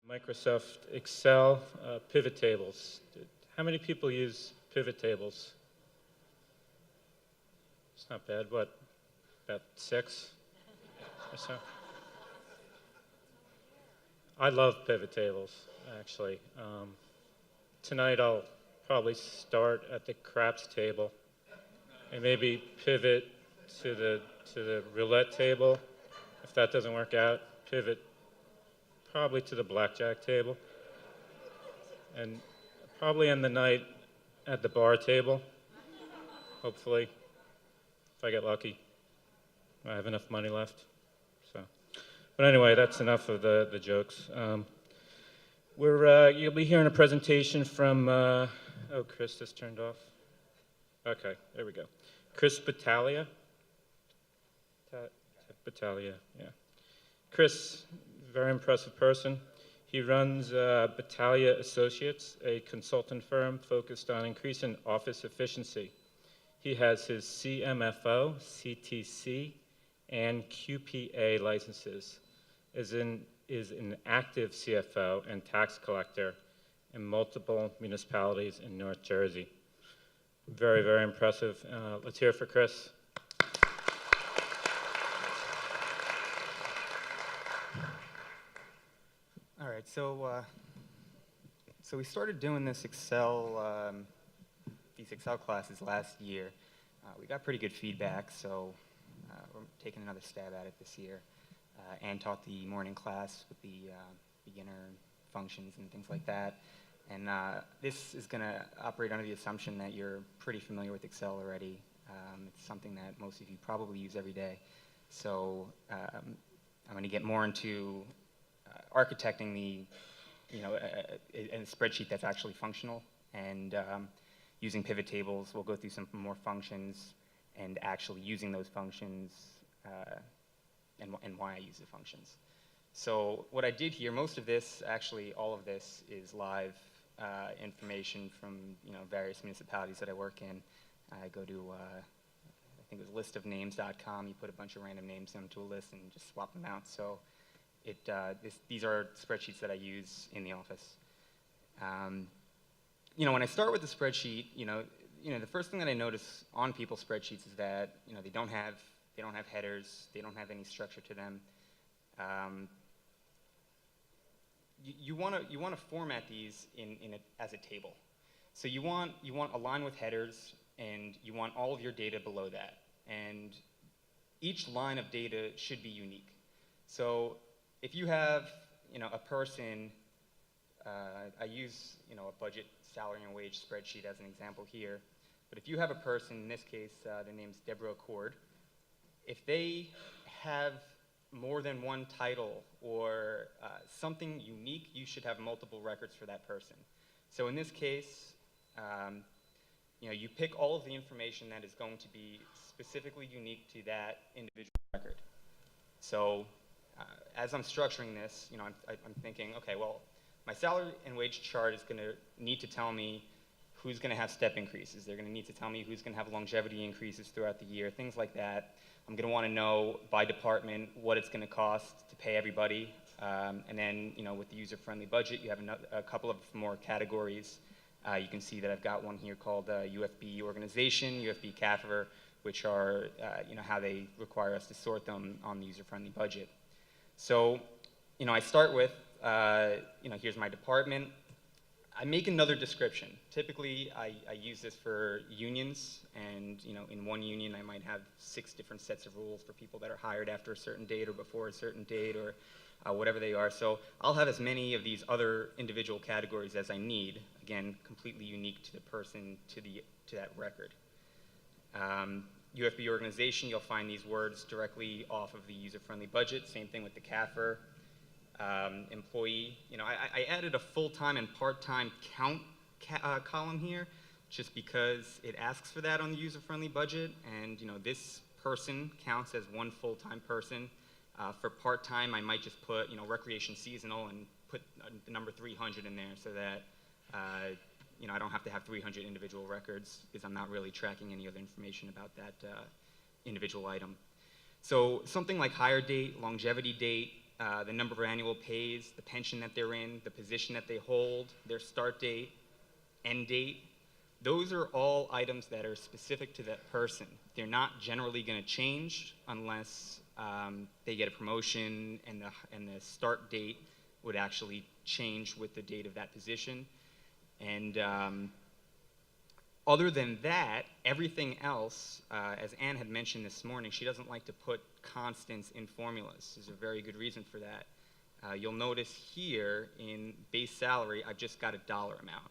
Microsoft Excel pivot tables. How many people use pivot tables? It's not bad. What, about 6 or so? I love pivot tables, actually. Tonight I'll probably start at the craps table and maybe pivot to the roulette table. If that doesn't work out, pivot probably to the blackjack table, and probably end the night at the bar table, hopefully, if I get lucky. I have enough money left. So, but anyway, that's enough of the jokes. You'll be hearing a presentation from, oh, Chris just turned off. Okay, there we go. Chris Battaglia. Battaglia, yeah. Chris, very impressive person. He runs Battaglia Associates, a consultant firm focused on increasing office efficiency. He has his CMFO, CTC, and QPA licenses, is an active CFO and tax collector in multiple municipalities in North Jersey. Very, very impressive. Let's hear it for Chris. All right, so we started doing this these Excel classes last year. We got pretty good feedback, so we're taking another stab at it this year. Ann taught the morning class with the beginner functions and things like that. And this is going to operate under the assumption that you're pretty familiar with Excel already. It's something that most of you probably use every day. So I'm going to get more into architecting a spreadsheet that's actually functional, and using pivot tables. We'll go through some more functions and actually using those functions and why I use the functions. So what I did here, most of this, actually all of this, is live information from various municipalities that I work in. I go to I think it was listofnames.com. You put a bunch of random names into a list and just swap them out. So these are spreadsheets that I use in the office. When I start with the spreadsheet, the first thing that I notice on people's spreadsheets is that they don't have headers, they don't have any structure to them. You want to format these as a table. So you want a line with headers, and you want all of your data below that. And each line of data should be unique. So if you have a person, I use a budget, salary, and wage spreadsheet as an example here. But if you have a person, in this case, their name's Deborah Accord, if they have more than one title or something unique, you should have multiple records for that person. So in this case, you pick all of the information that is going to be specifically unique to that individual record. So as I'm structuring this, I'm thinking, okay, well, my salary and wage chart is going to need to tell me who's going to have step increases. They're going to need to tell me who's going to have longevity increases throughout the year, things like that. I'm going to want to know by department what it's going to cost to pay everybody. And then, with the user-friendly budget, you have a couple of more categories. You can see that I've got one here called UFB organization, UFB CAFR, which are, how they require us to sort them on the user-friendly budget. So, I start with, here's my department. I make another description. Typically, I use this for unions, and in one union, I might have 6 different sets of rules for people that are hired after a certain date or before a certain date, or whatever they are. So I'll have as many of these other individual categories as I need. Again, completely unique to the person, to that record. UFB organization, you'll find these words directly off of the user-friendly budget. Same thing with the CAFR. Employee, I added a full-time and part-time count column here just because it asks for that on the user-friendly budget, and this person counts as one full-time person. For part-time, I might just put recreation seasonal and put the number 300 in there so that I don't have to have 300 individual records because I'm not really tracking any other information about that individual item. So something like hire date, longevity date, the number of annual pays, the pension that they're in, the position that they hold, their start date, end date. Those are all items that are specific to that person. They're not generally going to change unless they get a promotion and the start date would actually change with the date of that position. And other than that, everything else, as Anne had mentioned this morning, she doesn't like to put constants in formulas. There's a very good reason for that. You'll notice here in base salary, I've just got a dollar amount.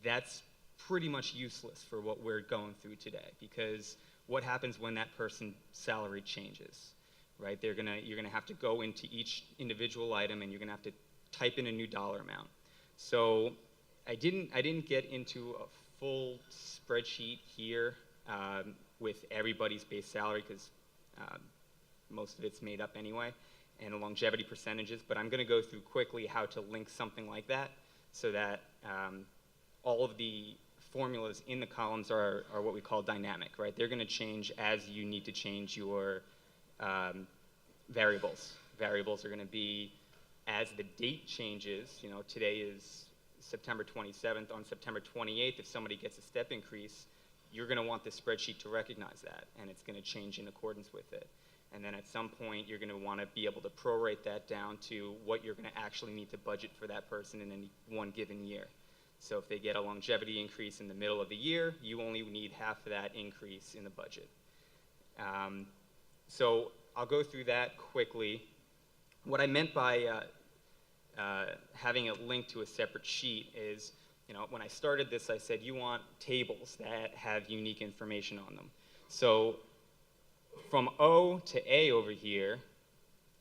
That's pretty much useless for what we're going through today, because what happens when that person's salary changes, right? You're gonna have to go into each individual item and you're gonna have to type in a new dollar amount. So I didn't get into a full spreadsheet here with everybody's base salary, because most of it's made up anyway, and the longevity percentages, but I'm gonna go through quickly how to link something like that so that all of the formulas in the columns are what we call dynamic, right? They're gonna change as you need to change your variables. Variables are gonna be as the date changes. You know, today is September 27th. On September 28th, if somebody gets a step increase, you're gonna want the spreadsheet to recognize that, and it's gonna change in accordance with it. And then at some point, you're gonna wanna be able to prorate that down to what you're gonna actually need to budget for that person in any one given year. So if they get a longevity increase in the middle of the year, you only need half of that increase in the budget. So I'll go through that quickly. What I meant by having it linked to a separate sheet is, you know, when I started this, I said you want tables that have unique information on them. So from O to A over here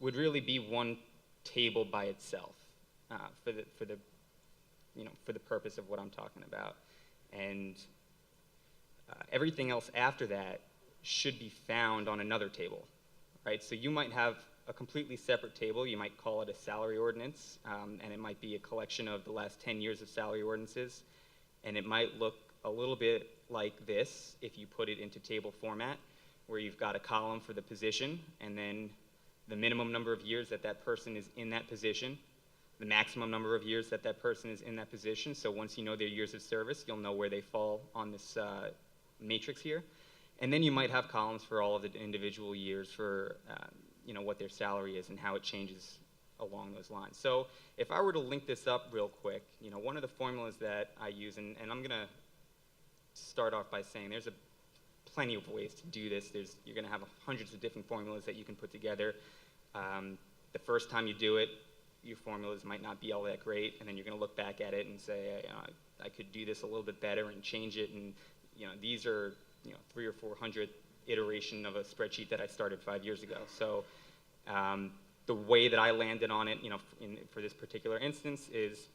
would really be one table by itself for the purpose of what I'm talking about. And everything else after that should be found on another table, right? So you might have a completely separate table. You might call it a salary ordinance, and it might be a collection of the last 10 years of salary ordinances. And it might look a little bit like this if you put it into table format, where you've got a column for the position, and then the minimum number of years that that person is in that position, the maximum number of years that that person is in that position. So once you know their years of service, you'll know where they fall on this matrix here. And then you might have columns for all of the individual years for what their salary is and how it changes along those lines. So if I were to link this up real quick, one of the formulas that I use, and I'm gonna start off by saying there's plenty of ways to do this. You're gonna have hundreds of different formulas that you can put together. The first time you do it, your formulas might not be all that great, and then you're gonna look back at it and say, I could do this a little bit better and change it, and these are 300 or 400 iteration of a spreadsheet that I started 5 years ago. So the way that I landed on it, for this particular instance is,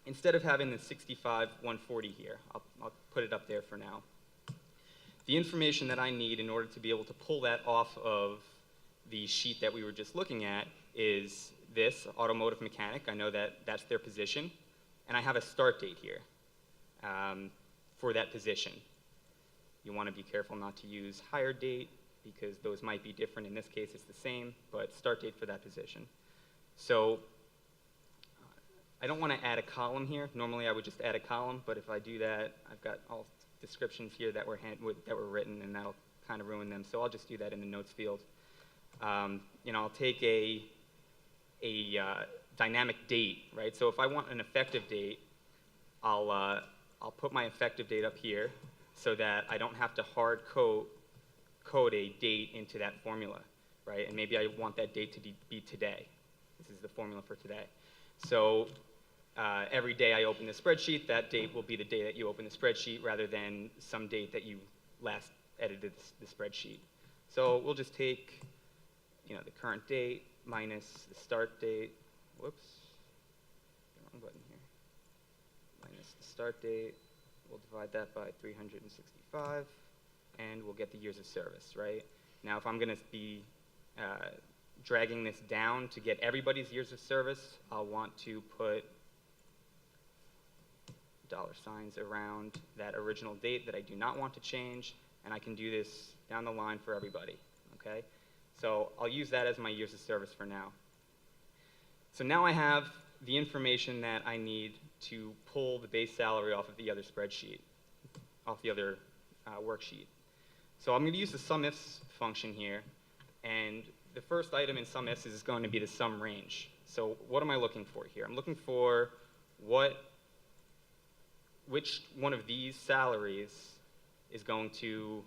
instead of having the 65-140 here, I'll put it up there for now. The information that I need in order to be able to pull that off of the sheet that we were just looking at is this, automotive mechanic. I know that that's their position. And I have a start date here for that position. You want to be careful not to use hire date, because those might be different. In this case, it's the same, but start date for that position. So I don't want to add a column here. Normally, I would just add a column, but if I do that, I've got all descriptions here that were written, and that'll kind of ruin them. So I'll just do that in the notes field. I'll take a dynamic date, right? So if I want an effective date, I'll put my effective date up here so that I don't have to hard code a date into that formula, right? And maybe I want that date to be today. This is the formula for today. So every day I open the spreadsheet, that date will be the day that you open the spreadsheet, rather than some date that you last edited the spreadsheet. So we'll just take the current date minus the start date. Whoops, wrong button here. Minus the start date. We'll divide that by 365, and we'll get the years of service, right? Now, if I'm going to be dragging this down to get everybody's years of service, I'll want to put $signs around that original date that I do not want to change, and I can do this down the line for everybody, okay? So I'll use that as my years of service for now. So now I have the information that I need to pull the base salary off of the other spreadsheet, off the other worksheet. So I'm going to use the SUMIFS function here, and the first item in SUMIFS is going to be the sum range. So what am I looking for here? I'm looking for which one of these salaries is going to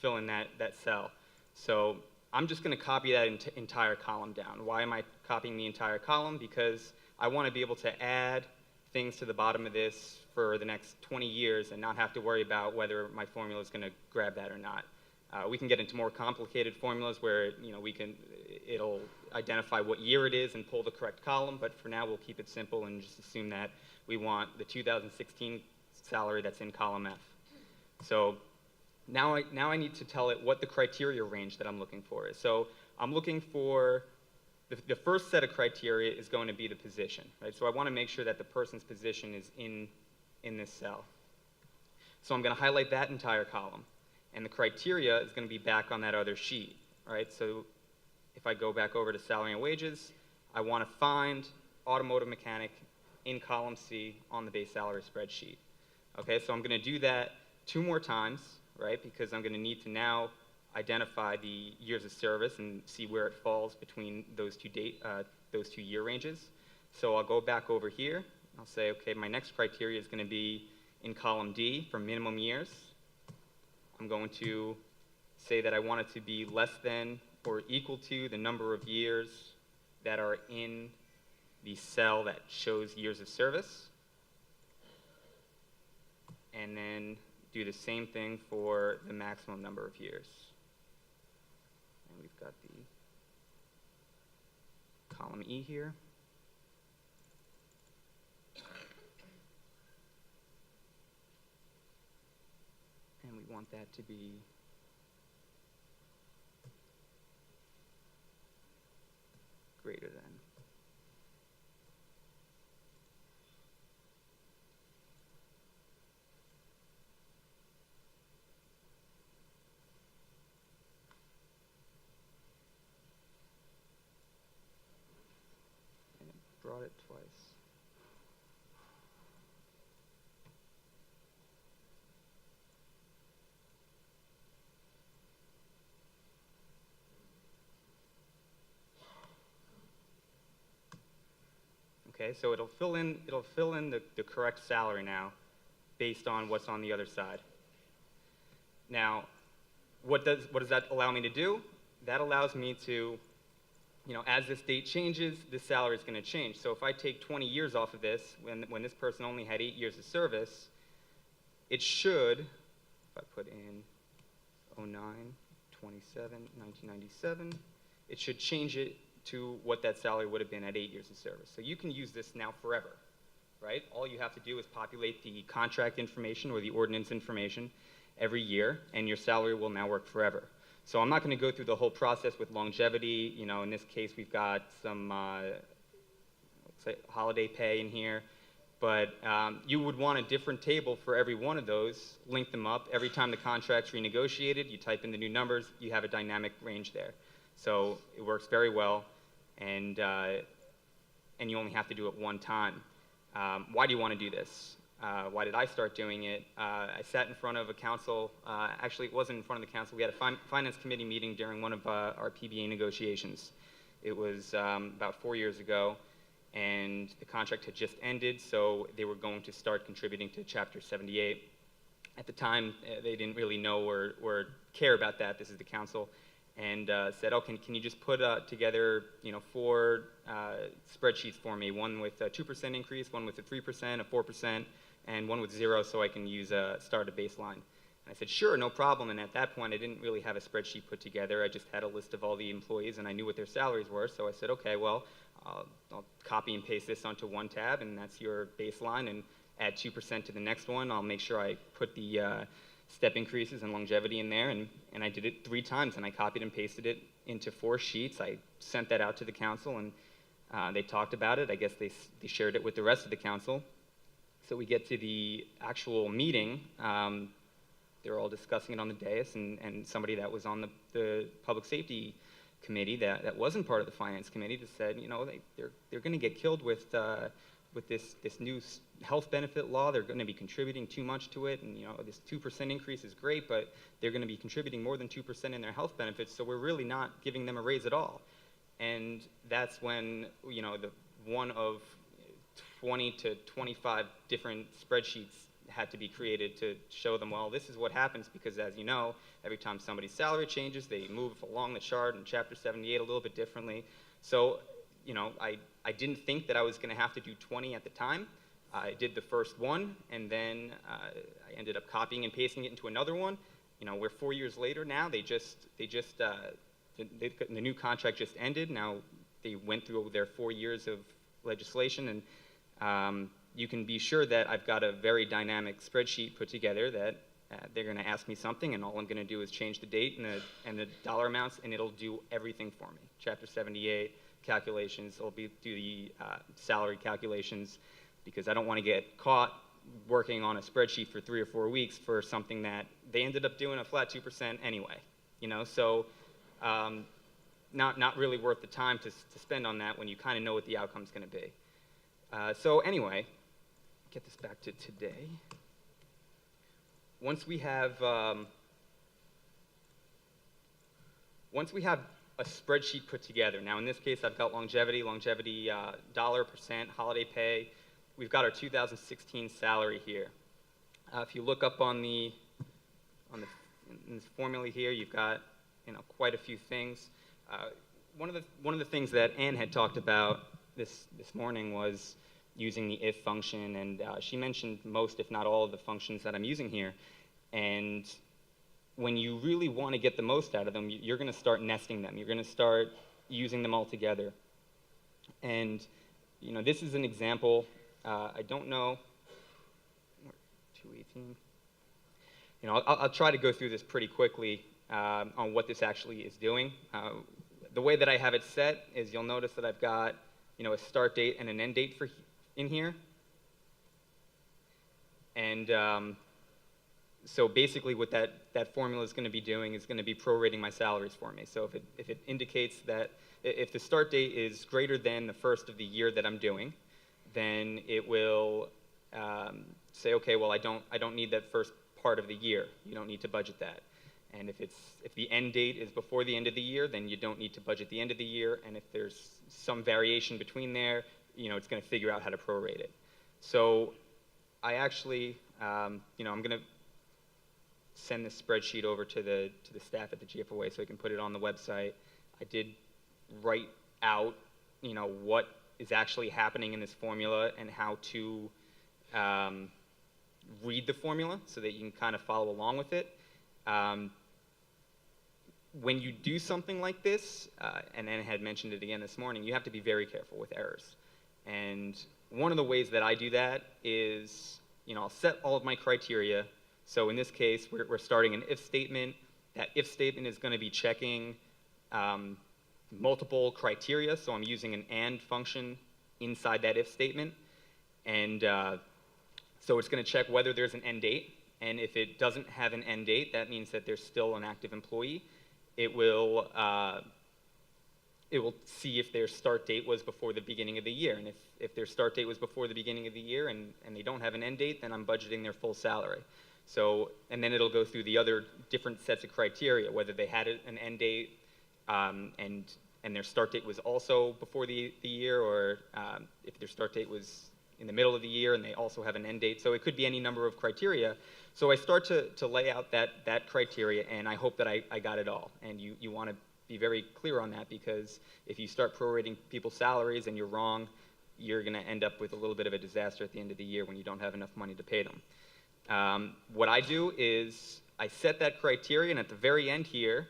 fill in that cell. So I'm just going to copy that entire column down. Why am I copying the entire column? Because I want to be able to add things to the bottom of this for the next 20 years and not have to worry about whether my formula is going to grab that or not. We can get into more complicated formulas where it'll identify what year it is and pull the correct column, but for now we'll keep it simple and just assume that we want the 2016 salary that's in column F. So now I need to tell it what the criteria range that I'm looking for is. So I'm looking for, the first set of criteria is going to be the position, right? So I want to make sure that the person's position is in this cell. So I'm going to highlight that entire column. And the criteria is going to be back on that other sheet, right? So if I go back over to salary and wages, I want to find automotive mechanic in column C on the base salary spreadsheet. Okay, so I'm going to do that 2 more times, right? Because I'm going to need to now identify the years of service and see where it falls between those two year ranges. So I'll go back over here. I'll say, okay, my next criteria is going to be in column D for minimum years. I'm going to say that I want it to be less than or equal to the number of years that are in the cell that shows years of service. And then do the same thing for the maximum number of years. And we've got the column E here. And we want that to be greater than. And it brought it twice. Okay, so it'll fill in the correct salary now based on what's on the other side. Now, what does that allow me to do? That allows me to, as this date changes, this salary is going to change. So if I take 20 years off of this, when this person only had 8 years of service, it should, if I put in 09, 27, 1997, it should change it to what that salary would have been at 8 years of service. So you can use this now forever, right? All you have to do is populate the contract information or the ordinance information every year, and your salary will now work forever. So I'm not going to go through the whole process with longevity. In this case, we've got some let's say holiday pay in here. But you would want a different table for every one of those, link them up. Every time the contract's renegotiated, you type in the new numbers, you have a dynamic range there. So it works very well, and you only have to do it one time. Why do you want to do this? Why did I start doing it? I sat in front of a council. Actually, it wasn't in front of the council. We had a finance committee meeting during one of our PBA negotiations. It was about 4 years ago, and the contract had just ended, so they were going to start contributing to Chapter 78. At the time, they didn't really know or care about that. This is the council. And said, oh, can you just put together 4 spreadsheets for me, one with a 2% increase, one with a 3%, a 4%, and one with 0, so I can start a baseline. And I said, sure, no problem. And at that point, I didn't really have a spreadsheet put together. I just had a list of all the employees, and I knew what their salaries were. So I said, okay, well, I'll copy and paste this onto one tab, and that's your baseline, and add 2% to the next one. I'll make sure I put the step increases and longevity in there, and I did it 3 times, and I copied and pasted it into 4 sheets. I sent that out to the council, and they talked about it. I guess they shared it with the rest of the council. So we get to the actual meeting. They were all discussing it on the dais, and somebody that was on the public safety committee that wasn't part of the finance committee that said, you know, they're going to get killed with this new health benefit law. They're going to be contributing too much to it, and you know, this 2% increase is great, but they're going to be contributing more than 2% in their health benefits, so we're really not giving them a raise at all. And that's when, you know, one of 20 to 25 different spreadsheets had to be created to show them, well, this is what happens because, as you know, every time somebody's salary changes, they move along the chart in Chapter 78 a little bit differently. So, you know, I didn't think that I was going to have to do 20 at the time. I did the first one, and then I ended up copying and pasting it into another one. You know, we're 4 years later now. The new contract just ended. Now they went through their 4 years of legislation, and you can be sure that I've got a very dynamic spreadsheet put together that they're going to ask me something, and all I'm going to do is change the date and the dollar amounts, and it'll do everything for me. Chapter 78 calculations, it'll do the salary calculations, because I don't want to get caught working on a spreadsheet for 3 or 4 weeks for something that they ended up doing a flat 2% anyway. You know, so not really worth the time to spend on that when you kind of know what the outcome's going to be. So anyway, get this back to today. Once we have a spreadsheet put together, now in this case I've got longevity, dollar, percent, holiday pay. We've got our 2016 salary here. If you look up in this formula here, you've got, you know, quite a few things. One of the things that Ann had talked about this morning was using the if function, and she mentioned most, if not all, of the functions that I'm using here. And when you really want to get the most out of them, you're going to start nesting them. You're going to start using them all together. And you know, this is an example. I don't know. 218. You know, I'll try to go through this pretty quickly on what this actually is doing. The way that I have it set is, you'll notice that I've got, you know, a start date and an end date in here. And so basically what that formula is going to be doing is going to be prorating my salaries for me. So if it indicates that if the start date is greater than the first of the year that I'm doing, then it will say, okay, well, I don't need that first part of the year. You don't need to budget that. And if the end date is before the end of the year, then you don't need to budget the end of the year. And if there's some variation between there, you know, it's going to figure out how to prorate it. So I actually, you know, I'm going to send this spreadsheet over to the staff at the GFOA so I can put it on the website. I did write out, you know, what is actually happening in this formula and how to read the formula so that you can kind of follow along with it. When you do something like this, and Anna had mentioned it again this morning, you have to be very careful with errors. And one of the ways that I do that is, you know, I'll set all of my criteria. So in this case, we're starting an if statement. That if statement is going to be checking multiple criteria, so I'm using an AND function inside that if statement. And so it's going to check whether there's an end date. And if it doesn't have an end date, that means that there's still an active employee. It will see if their start date was before the beginning of the year. And if their start date was before the beginning of the year and they don't have an end date, then I'm budgeting their full salary. So, and then it'll go through the other different sets of criteria, whether they had an end date and their start date was also before the year, or if their start date was in the middle of the year and they also have an end date. So it could be any number of criteria. So I start to lay out that criteria, and I hope that I got it all. And you want to be very clear on that, because if you start prorating people's salaries and you're wrong, you're going to end up with a little bit of a disaster at the end of the year when you don't have enough money to pay them. What I do is I set that criteria, and at the very end here,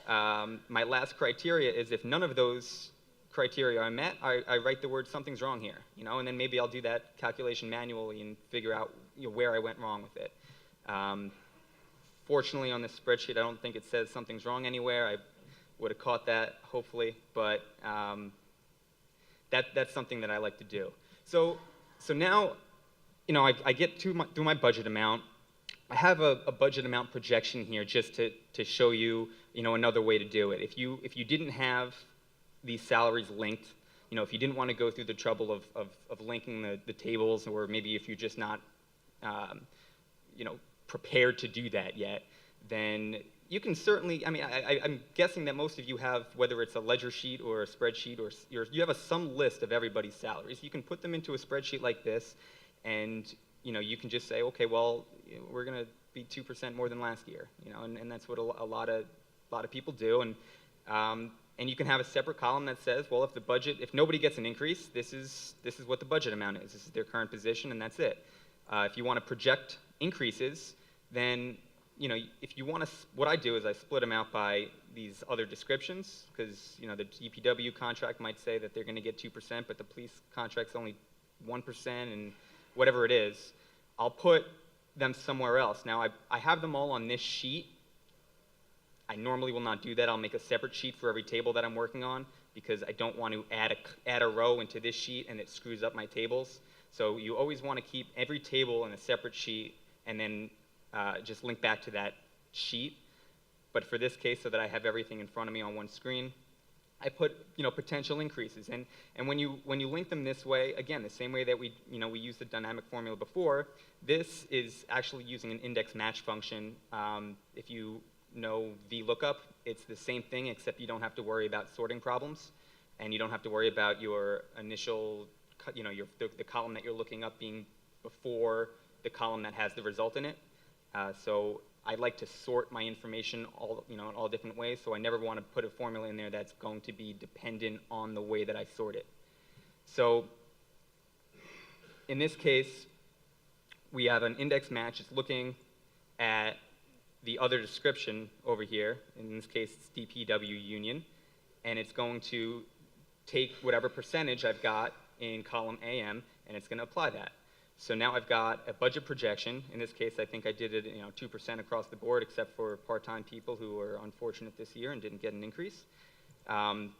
my last criteria is if none of those criteria are met, I write the word something's wrong here, you know, and then maybe I'll do that calculation manually and figure out, you know, where I went wrong with it. Fortunately, on this spreadsheet, I don't think it says something's wrong anywhere. I would have caught that, hopefully, but that's something that I like to do. So now, you know, I get through my budget amount. I have a budget amount projection here just to show you, another way to do it. If you didn't have these salaries linked, if you didn't want to go through the trouble of linking the tables, or maybe if you're just not, prepared to do that yet, then you can certainly, I'm guessing that most of you have, whether it's a ledger sheet or a spreadsheet, or you have some list of everybody's salaries. You can put them into a spreadsheet like this, and you can just say, okay, well, we're going to be 2% more than last year, and that's what a lot of people do. And you can have a separate column that says, well, if nobody gets an increase, this is what the budget amount is. This is their current position, and that's it. If you want to project increases, then if you want to, what I do is I split them out by these other descriptions, because the DPW contract might say that they're going to get 2%, but the police contract's only 1%, and whatever it is, I'll put them somewhere else. Now I have them all on this sheet. I normally will not do that. I'll make a separate sheet for every table that I'm working on, because I don't want to add a row into this sheet and it screws up my tables. So you always want to keep every table in a separate sheet, and then just link back to that sheet. But for this case, so that I have everything in front of me on one screen, I put potential increases. And when you link them this way, again, the same way that we used the dynamic formula before, this is actually using an index match function. If you know VLOOKUP, it's the same thing, except you don't have to worry about sorting problems, and you don't have to worry about your initial, the column that you're looking up being before the column that has the result in it. So I like to sort my information in all different ways, so I never want to put a formula in there that's going to be dependent on the way that I sort it. So in this case, we have an index match. It's looking at the other description over here. In this case, it's DPW union, and it's going to take whatever percentage I've got in column AM, and it's going to apply that. So now I've got a budget projection. In this case, I think I did it 2% across the board, except for part-time people who were unfortunate this year and didn't get an increase. And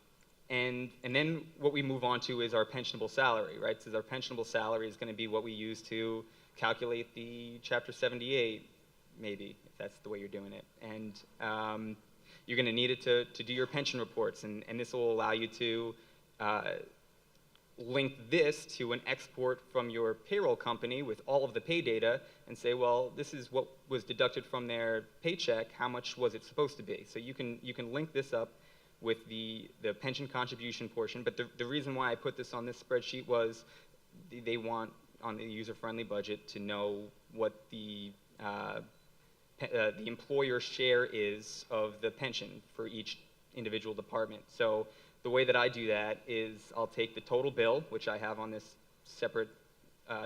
then what we move on to is our pensionable salary, right? So our pensionable salary is going to be what we use to calculate the Chapter 78, maybe, if that's the way you're doing it. And you're going to need it to do your pension reports, and this will allow you to link this to an export from your payroll company with all of the pay data and say, well, this is what was deducted from their paycheck, how much was it supposed to be? So you can link this up with the pension contribution portion, but the reason why I put this on this spreadsheet was they want, on the user-friendly budget, to know what the employer share is of the pension for each individual department. So the way that I do that is I'll take the total bill, which I have on this separate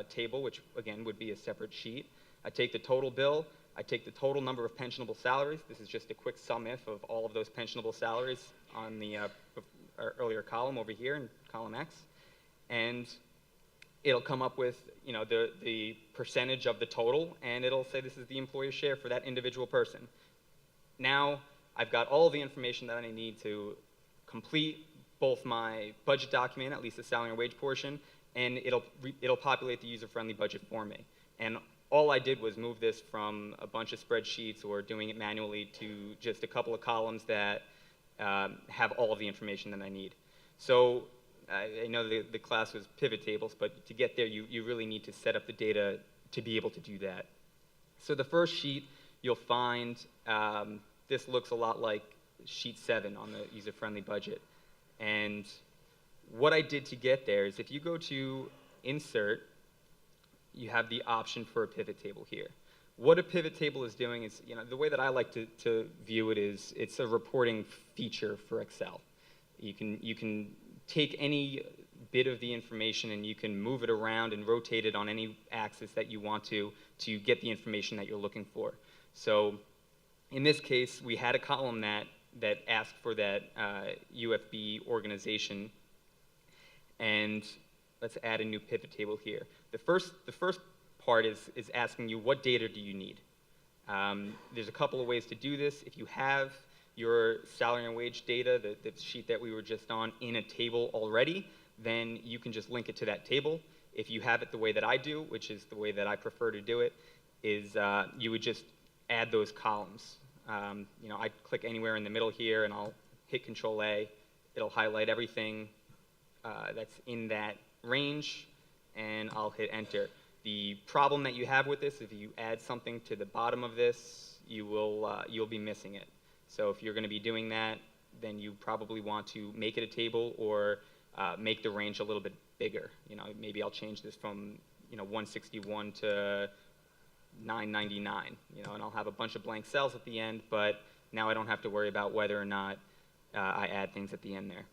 table, which again would be a separate sheet. I take the total bill, I take the total number of pensionable salaries. This is just a quick sum if of all of those pensionable salaries on the earlier column over here in column X. And it'll come up with the percentage of the total, and it'll say this is the employer share for that individual person. Now I've got all the information that I need to complete both my budget document, at least the salary and wage portion, and it'll populate the user-friendly budget for me. And all I did was move this from a bunch of spreadsheets or doing it manually to just a couple of columns that have all of the information that I need. So I know the class was pivot tables, but to get there, you really need to set up the data to be able to do that. So the first sheet, you'll find this looks a lot like sheet 7 on the user-friendly budget. And what I did to get there is if you go to Insert, you have the option for a pivot table here. What a pivot table is doing is, the way that I like to view it is it's a reporting feature for Excel. You can take any bit of the information and you can move it around and rotate it on any axis that you want to get the information that you're looking for. So in this case, we had a column that asked for that UFB organization, and let's add a new pivot table here. The first part is asking you, what data do you need? There's a couple of ways to do this. If you have your salary and wage data, the sheet that we were just on, in a table already, then you can just link it to that table. If you have it the way that I do, which is the way that I prefer to do it, is you would just add those columns. I click anywhere in the middle here, and I'll hit Control A. It'll highlight everything that's in that range, and I'll hit Enter. The problem that you have with this, if you add something to the bottom of this, you'll be missing it. So if you're going to be doing that, then you probably want to make it a table or make the range a little bit bigger. Maybe I'll change this from 161 to 999. And I'll have a bunch of blank cells at the end, but now I don't have to worry about whether or not I add things at the end there.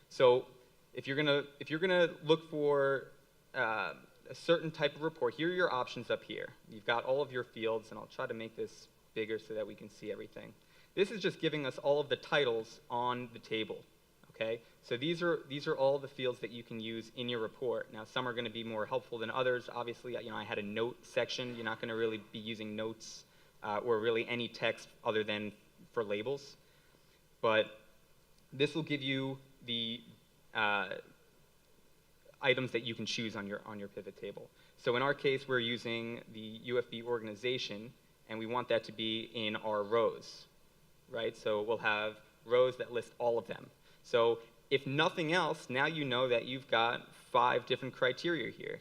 So if you're gonna look for a certain type of report, here are your options up here. You've got all of your fields, and I'll try to make this bigger so that we can see everything. This is just giving us all of the titles on the table. Okay, so these are all the fields that you can use in your report. Now, some are going to be more helpful than others. Obviously, I had a note section. You're not going to really be using notes or really any text other than for labels. But this will give you the items that you can choose on your pivot table. So in our case, we're using the UFB organization, and we want that to be in our rows, right? So we'll have rows that list all of them. So if nothing else, now you know that you've got 5 different criteria here.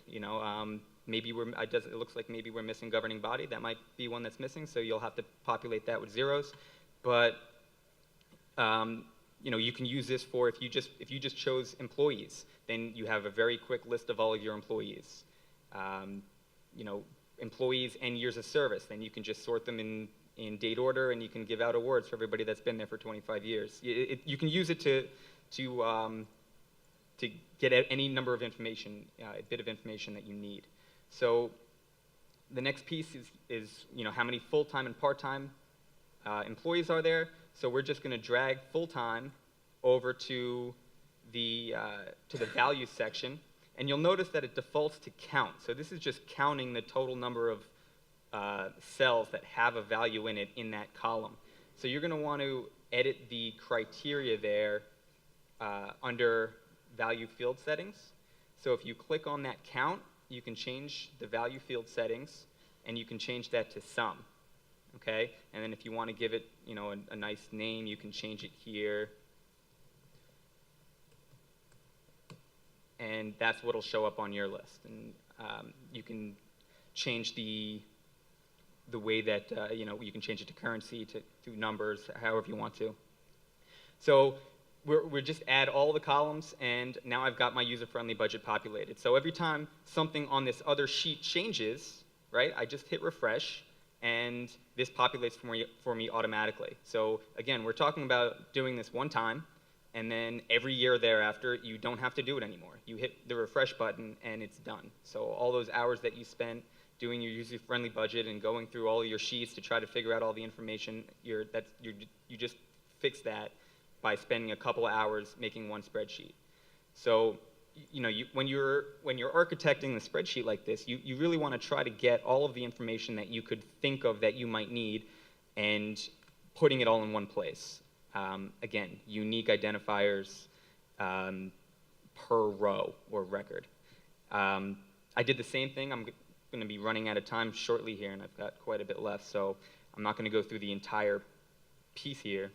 Maybe it looks like maybe we're missing governing body. That might be one that's missing, so you'll have to populate that with zeros. But you can use this for if you just chose employees, then you have a very quick list of all of your employees. Employees and years of service, then you can just sort them in date order, and you can give out awards for everybody that's been there for 25 years. You can use it to get any number of information, a bit of information that you need. So the next piece is how many full-time and part-time employees are there. So we're just going to drag full-time over to the values section, and you'll notice that it defaults to count. So this is just counting the total number of cells that have a value in it in that column. So you're going to want to edit the criteria there under value field settings. So if you click on that count, you can change the value field settings, and you can change that to sum. Okay, and then if you want to give it, a nice name, you can change it here, and that's what'll show up on your list. And you can change the way that you can change it to currency, to numbers, however you want to. So we just add all the columns, and now I've got my user-friendly budget populated. So every time something on this other sheet changes, right, I just hit refresh, and this populates for me automatically. So again, we're talking about doing this one time, and then every year thereafter, you don't have to do it anymore. You hit the refresh button, and it's done. So all those hours that you spent doing your user-friendly budget and going through all of your sheets to try to figure out all the information, you just fix that by spending a couple of hours making one spreadsheet. So when you're architecting the spreadsheet like this, you really want to try to get all of the information that you could think of that you might need and putting it all in one place. Again, unique identifiers per row or record. I did the same thing. I'm going to be running out of time shortly here, and I've got quite a bit left, so I'm not going to go through the entire piece here.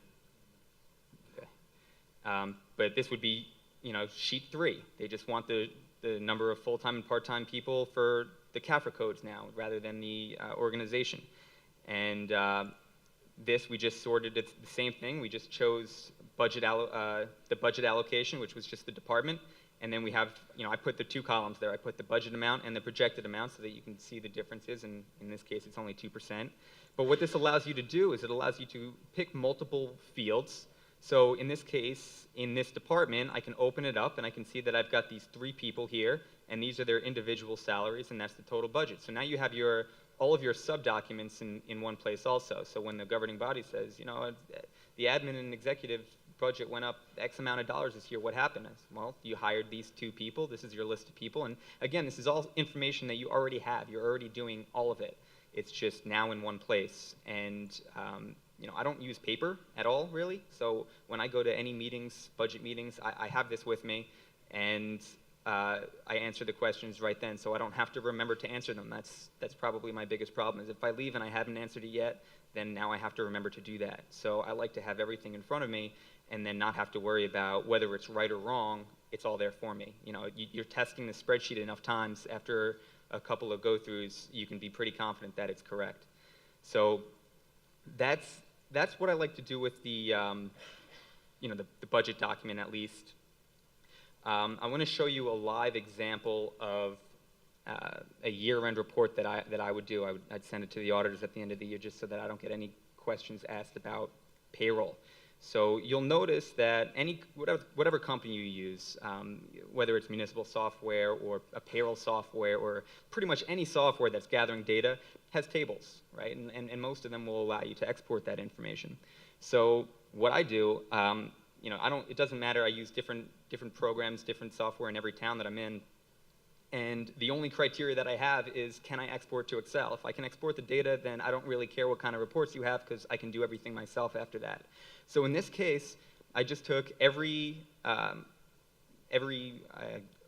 Okay. But this would be sheet 3. They just want the number of full-time and part-time people for the CAFRA codes now, rather than the organization. And this, we just sorted it the same thing. We just chose the budget allocation, which was just the department. And then we have, I put the 2 columns there. I put the budget amount and the projected amount so that you can see the differences. And in this case, it's only 2%. But what this allows you to do is it allows you to pick multiple fields. So in this case, in this department, I can open it up, and I can see that I've got these 3 people here, and these are their individual salaries, and that's the total budget. So now you have all of your sub-documents in one place also. So when the governing body says, the admin and executive budget went up X amount of dollars this year, what happened? Well, you hired these 2 people. This is your list of people. And again, this is all information that you already have. You're already doing all of it. It's just now in one place. And I don't use paper at all, really. So when I go to any meetings, budget meetings, I have this with me. And I answer the questions right then, so I don't have to remember to answer them. That's probably my biggest problem, is if I leave and I haven't answered it yet, then now I have to remember to do that. So I like to have everything in front of me and then not have to worry about whether it's right or wrong. It's all there for me. You know, you're testing the spreadsheet enough times, after a couple of go-throughs, you can be pretty confident that it's correct. So that's what I like to do with the the budget document, at least. I want to show you a live example of a year-end report that I would do. I'd send it to the auditors at the end of the year, just so that I don't get any questions asked about payroll. So you'll notice that whatever company you use, whether it's municipal software or a payroll software or pretty much any software that's gathering data, has tables, right? And most of them will allow you to export that information. So what I do, it doesn't matter. I use different programs, different software in every town that I'm in. And the only criteria that I have is, can I export to Excel? If I can export the data, then I don't really care what kind of reports you have, because I can do everything myself after that. So in this case, I just took every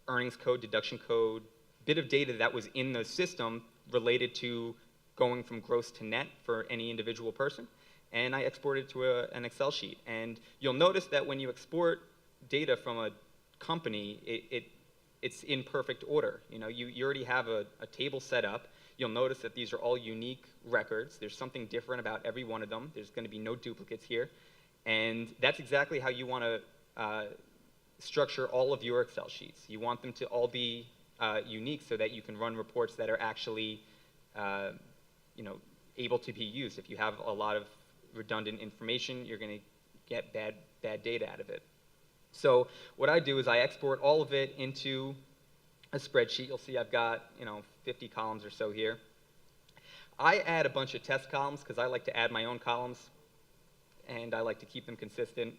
earnings code, deduction code, bit of data that was in the system related to going from gross to net for any individual person, and I exported it to an Excel sheet. And you'll notice that when you export data from a company, it's in perfect order. You know, you already have a table set up. You'll notice that these are all unique records. There's something different about every one of them. There's going to be no duplicates here. And that's exactly how you want to structure all of your Excel sheets. You want them to all be unique, so that you can run reports that are actually able to be used. If you have a lot of redundant information, you're going to get bad data out of it. So what I do is I export all of it into a spreadsheet. You'll see I've got 50 columns or so here. I add a bunch of test columns because I like to add my own columns, and I like to keep them consistent.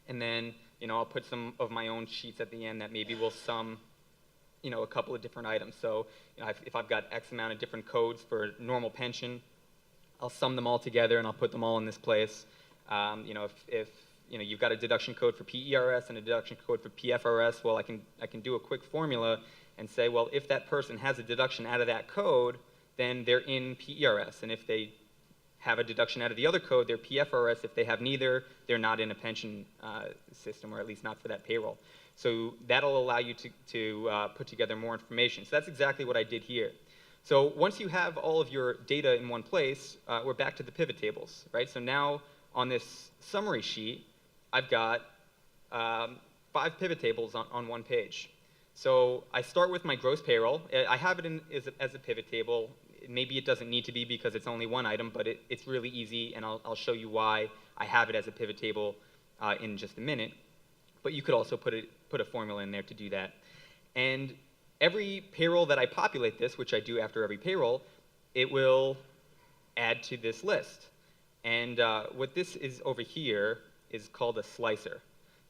And then I'll put some of my own sheets at the end that maybe will sum a couple of different items. So if I've got X amount of different codes for normal pension, I'll sum them all together and I'll put them all in this place. If you've got a deduction code for PERS and a deduction code for PFRS, well, I can do a quick formula and say, well, if that person has a deduction out of that code, then they're in PERS. And if they have a deduction out of the other code, they're PFRS. If they have neither, they're not in a pension system, or at least not for that payroll. So that'll allow you to put together more information. So that's exactly what I did here. So once you have all of your data in one place, we're back to the pivot tables, right? So now on this summary sheet, I've got 5 pivot tables on one page. So I start with my gross payroll. I have it as a pivot table. Maybe it doesn't need to be because it's only one item, but it's really easy, and I'll show you why I have it as a pivot table in just a minute. But you could also put a formula in there to do that. And every payroll that I populate this, which I do after every payroll, it will add to this list. And what this is over here is called a slicer.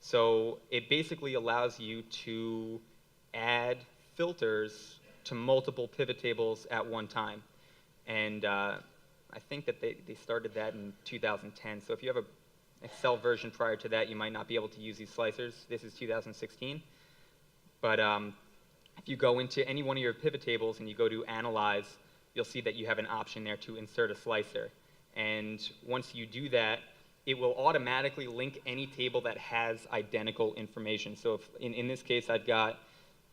So it basically allows you to add filters to multiple pivot tables at one time. And I think that they started that in 2010. So if you have an Excel version prior to that, you might not be able to use these slicers. This is 2016. But if you go into any one of your pivot tables and you go to Analyze, you'll see that you have an option there to insert a slicer. And once you do that, it will automatically link any table that has identical information. So if in this case, I've got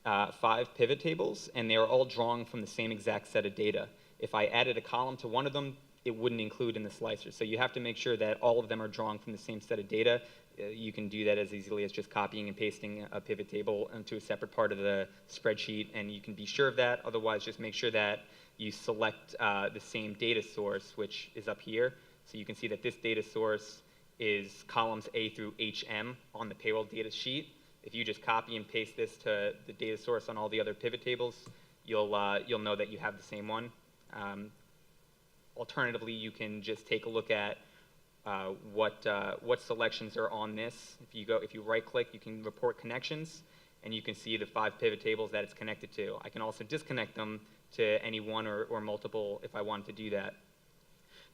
5 pivot tables, and they are all drawn from the same exact set of data. If I added a column to one of them, it wouldn't include in the slicer. So you have to make sure that all of them are drawn from the same set of data. You can do that as easily as just copying and pasting a pivot table into a separate part of the spreadsheet, and you can be sure of that. Otherwise, just make sure that you select the same data source, which is up here. So you can see that this data source is columns A through HM on the payroll data sheet. If you just copy and paste this to the data source on all the other pivot tables, you'll know that you have the same one. Alternatively, you can just take a look at what selections are on this. If you right-click, you can report connections, and you can see the 5 pivot tables that it's connected to. I can also disconnect them to any one or multiple if I wanted to do that.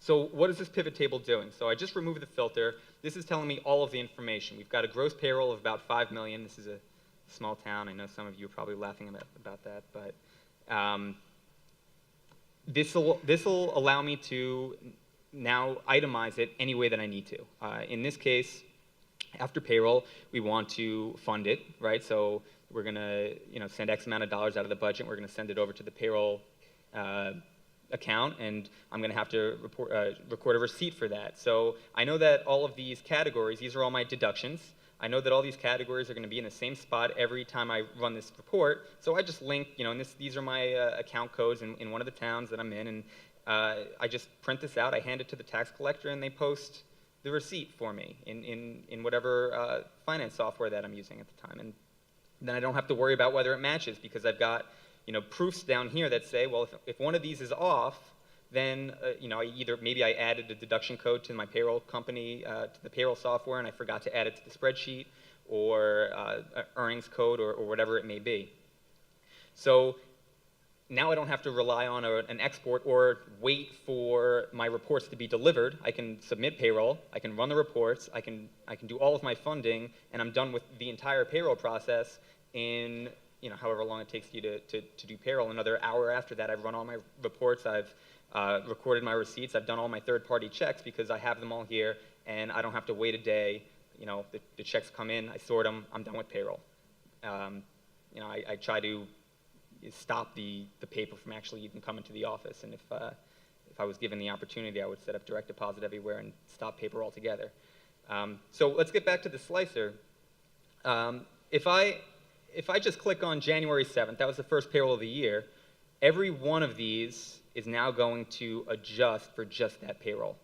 So what is this pivot table doing? So I just removed the filter. This is telling me all of the information. We've got a gross payroll of about 5 million. This is a small town. I know some of you are probably laughing about that, but this will allow me to now itemize it any way that I need to. In this case, after payroll, we want to fund it, right? So we're going to send X amount of dollars out of the budget. We're going to send it over to the payroll account, and I'm going to have to record a receipt for that. So I know that all of these categories, these are all my deductions. I know that all these categories are going to be in the same spot every time I run this report. So I just link, and these are my account codes in one of the towns that I'm in, and I just print this out, I hand it to the tax collector, and they post the receipt for me in whatever finance software that I'm using at the time. And then I don't have to worry about whether it matches, because I've got proofs down here that say, well, if one of these is off, then maybe I added a deduction code to my payroll company, to the payroll software, and I forgot to add it to the spreadsheet, or earnings code, or whatever it may be. So now I don't have to rely on an export or wait for my reports to be delivered. I can submit payroll, I can run the reports, I can do all of my funding, and I'm done with the entire payroll process in however long it takes you to do payroll. Another hour after that, I've run all my reports, I've recorded my receipts, I've done all my third-party checks because I have them all here, and I don't have to wait a day. The checks come in, I sort them, I'm done with payroll. I try to stop the paper from actually even coming to the office, and if I was given the opportunity, I would set up direct deposit everywhere and stop paper altogether. So let's get back to the slicer. If I just click on January 7th, that was the first payroll of the year, every one of these is now going to adjust for just that payroll,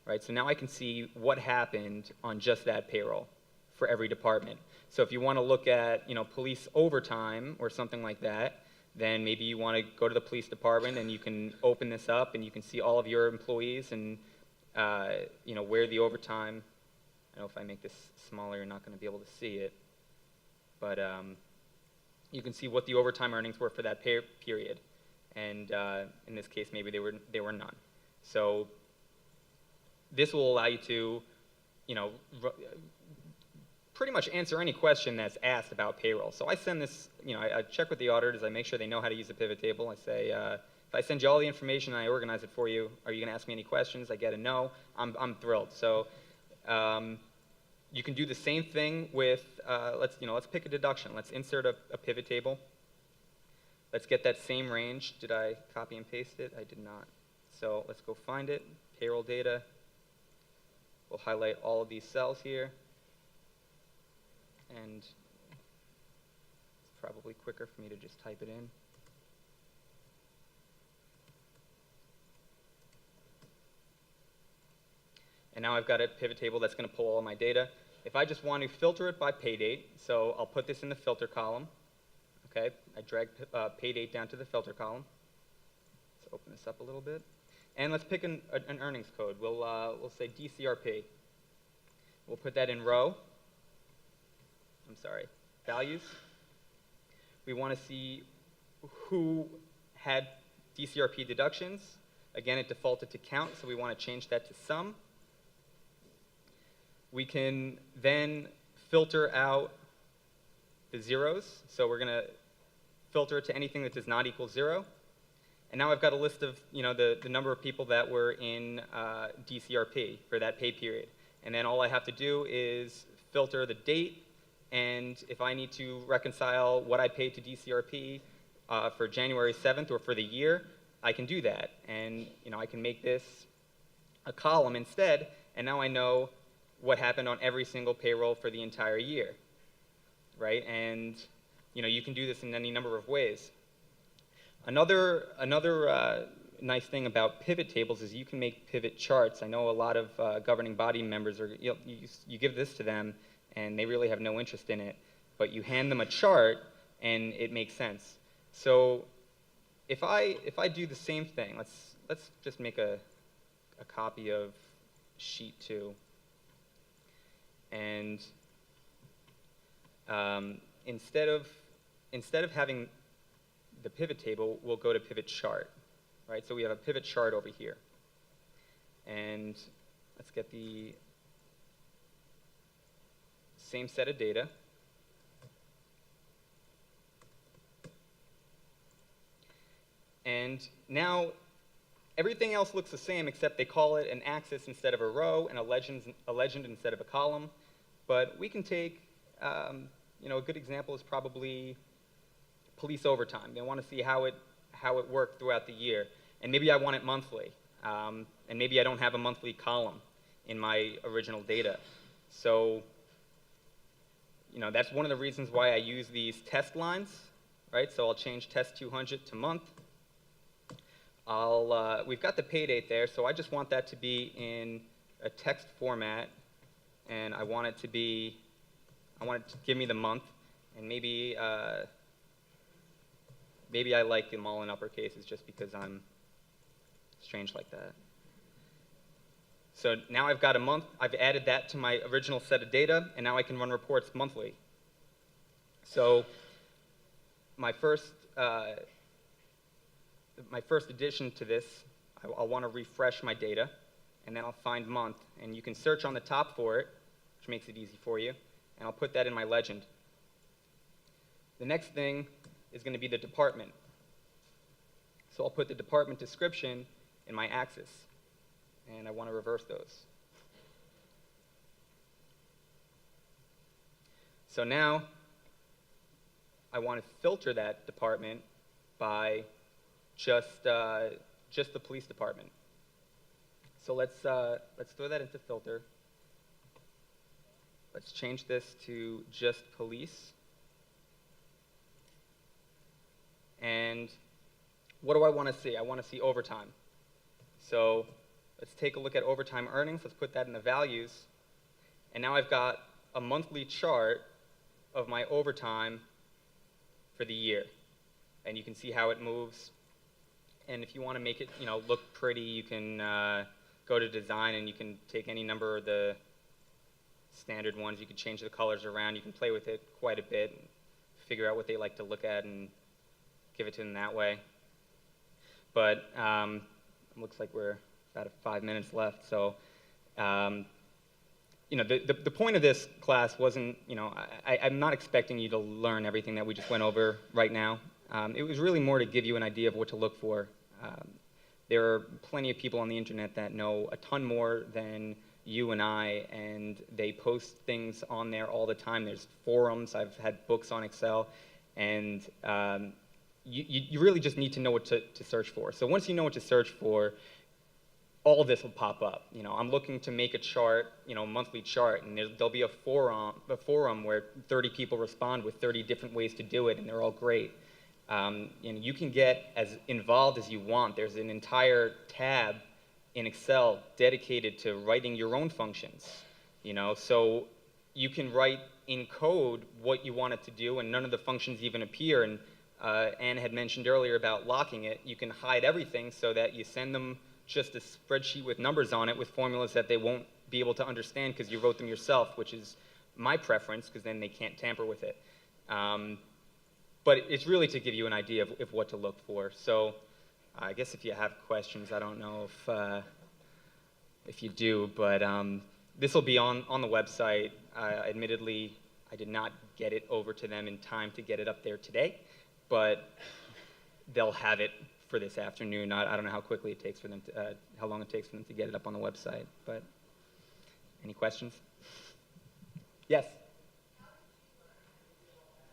right? So now I can see what happened on just that payroll for every department. So if you want to look at police overtime or something like that, then maybe you want to go to the police department and you can open this up and you can see all of your employees and where the overtime. I know if I make this smaller, you're not going to be able to see it, but you can see what the overtime earnings were for that pay period, and in this case, maybe they were none. So this will allow you to, pretty much answer any question that's asked about payroll. So I send this, I check with the auditors, I make sure they know how to use the pivot table. I say, if I send you all the information and I organize it for you, are you going to ask me any questions? I get a no. I'm thrilled. So you can do the same thing with, let's pick a deduction. Let's insert a pivot table. Let's get that same range. Did I copy and paste it? I did not. So let's go find it. Payroll data. We'll highlight all of these cells here. And it's probably quicker for me to just type it in. And now I've got a pivot table that's going to pull all my data. If I just want to filter it by pay date, so I'll put this in the filter column. Okay, I drag pay date down to the filter column. Let's open this up a little bit. And let's pick an earnings code. We'll say DCRP. We'll put that in values. We want to see who had DCRP deductions. Again, it defaulted to count, so we want to change that to sum. We can then filter out the zeros. So we're going to filter it to anything that does not equal 0. And now I've got a list of the number of people that were in DCRP for that pay period. And then all I have to do is filter the date, and if I need to reconcile what I paid to DCRP for January 7th or for the year, I can do that. And I can make this a column instead, and now I know what happened on every single payroll for the entire year, right? And you can do this in any number of ways. Another nice thing about pivot tables is you can make pivot charts. I know a lot of governing body members you give this to them and they really have no interest in it, but you hand them a chart and it makes sense. So if I do the same thing, let's just make a copy of sheet 2, and instead of having the pivot table, we'll go to pivot chart, right? So we have a pivot chart over here, and let's get the same set of data. And now everything else looks the same, except they call it an axis instead of a row and a legend instead of a column. But we can take, a good example is probably police overtime. They want to see how it worked throughout the year. And maybe I want it monthly. And maybe I don't have a monthly column in my original data. So, that's one of the reasons why I use these test lines, right? So I'll change test 200 to month. We've got the pay date there, so I just want that to be in a text format, and I want it to give me the month, and maybe I like them all in upper cases just because I'm strange like that. So now I've got a month. I've added that to my original set of data, and now I can run reports monthly. So my first addition to this, I'll want to refresh my data, and then I'll find month. And you can search on the top for it, which makes it easy for you, and I'll put that in my legend. The next thing is going to be the department. So I'll put the department description in my axis, and I want to reverse those. So now I want to filter that department by just the police department. So let's throw that into filter. Let's change this to just police. And what do I want to see? I want to see overtime. So let's take a look at overtime earnings. Let's put that in the values. And now I've got a monthly chart of my overtime for the year. And you can see how it moves. And if you want to make it, look pretty, you can go to design and you can take any number of the standard ones. You can change the colors around. You can play with it quite a bit and figure out what they like to look at and give it to them that way. But it looks like we're about 5 minutes left. So, the point of this class wasn't, I'm not expecting you to learn everything that we just went over right now. It was really more to give you an idea of what to look for. There are plenty of people on the internet that know a ton more than you and I, and they post things on there all the time. There's forums. I've had books on Excel, and you really just need to know what to search for. So once you know what to search for, all of this will pop up. I'm looking to make a chart, a monthly chart, and there'll be a forum where 30 people respond with 30 different ways to do it, and they're all great. And you can get as involved as you want. There's an entire tab in Excel dedicated to writing your own functions. So you can write in code what you want it to do, and none of the functions even appear. And Anne had mentioned earlier about locking it. You can hide everything so that you send them just a spreadsheet with numbers on it with formulas that they won't be able to understand because you wrote them yourself, which is my preference because then they can't tamper with it. But it's really to give you an idea of what to look for. So I guess if you have questions, I don't know if you do, but this will be on the website. Admittedly, I did not get it over to them in time to get it up there today, but they'll have it for this afternoon. I don't know how quickly it takes for them to, how long it takes for them to get it up on the website. But any questions? Yes.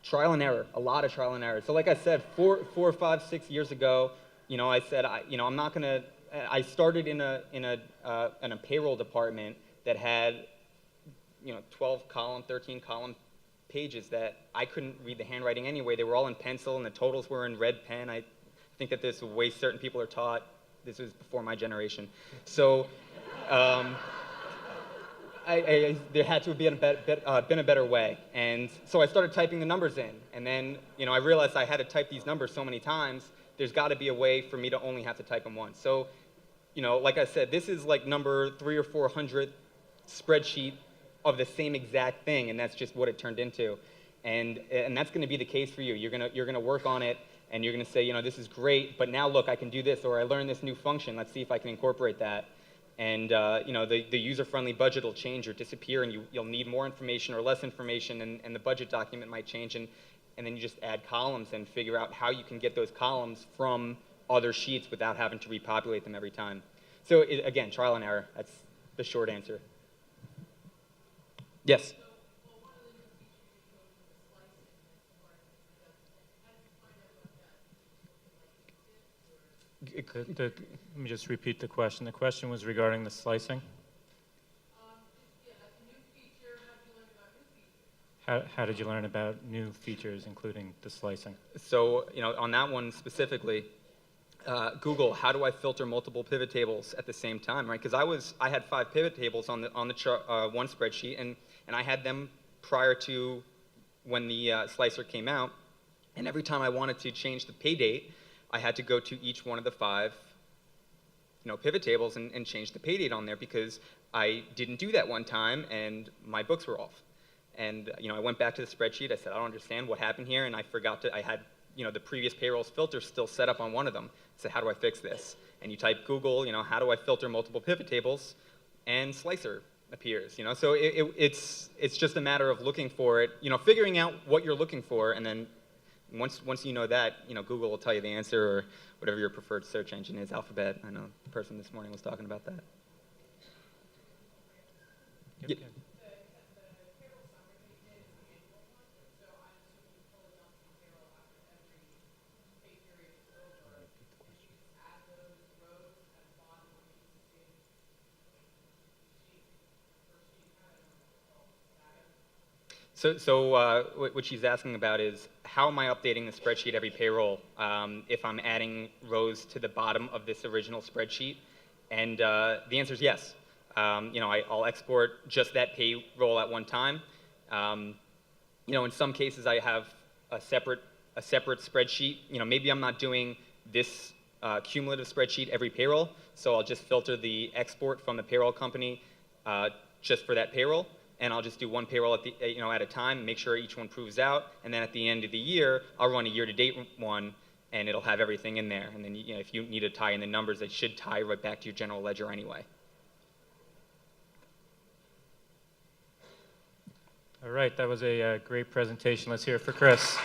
Trial and error, a lot of trial and error. So like I said, 4, 5, 6 years ago, I said, I'm not gonna. I started in a payroll department that had, 12 column, 13 column pages that I couldn't read the handwriting anyway. They were all in pencil, and the totals were in red pen. I think that this is the way certain people are taught. This was before my generation, so. There had to have been a better way. And so I started typing the numbers in. And then, I realized I had to type these numbers so many times, there's got to be a way for me to only have to type them once. So, like I said, this is like number 300 or 400 spreadsheet of the same exact thing, and that's just what it turned into. And that's going to be the case for you. You're going to work on it, and you're going to say, this is great, but now look, I can do this, or I learned this new function. Let's see if I can incorporate that. And the user-friendly budget will change or disappear, and you'll need more information or less information, and the budget document might change, and then you just add columns and figure out how you can get those columns from other sheets without having to repopulate them every time. So again, trial and error. That's the short answer. Yes? Let me just repeat the question. The question was regarding the slicing. How did you learn about new features, including the slicing? So, on that one specifically, Google, how do I filter multiple pivot tables at the same time, right? Because I had 5 pivot tables on the one spreadsheet, and I had them prior to when the slicer came out, and every time I wanted to change the pay date, I had to go to each one of the 5 pivot tables and change the pay date on there because I didn't do that one time and my books were off. And I went back to the spreadsheet. I said, I don't understand what happened here, and I forgot I had the previous payroll's filter still set up on one of them. I said, how do I fix this? And you type Google, how do I filter multiple pivot tables, and Slicer appears. So it's just a matter of looking for it, figuring out what you're looking for, and then once you know that, Google will tell you the answer, or whatever your preferred search engine is. Alphabet. I know the person this morning was talking about that. Yep. Yeah. So what she's asking about is, how am I updating the spreadsheet every payroll if I'm adding rows to the bottom of this original spreadsheet? And the answer is yes. I'll export just that payroll at one time. In some cases, I have a separate spreadsheet. Maybe I'm not doing this cumulative spreadsheet every payroll, so I'll just filter the export from the payroll company just for that payroll. And I'll just do one payroll at a time, make sure each one proves out, and then at the end of the year, I'll run a year-to-date one, and it'll have everything in there. And then if you need to tie in the numbers, they should tie right back to your general ledger anyway. All right, that was a great presentation. Let's hear it for Chris.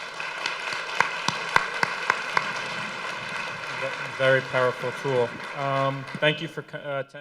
Very powerful tool. Thank you for attending.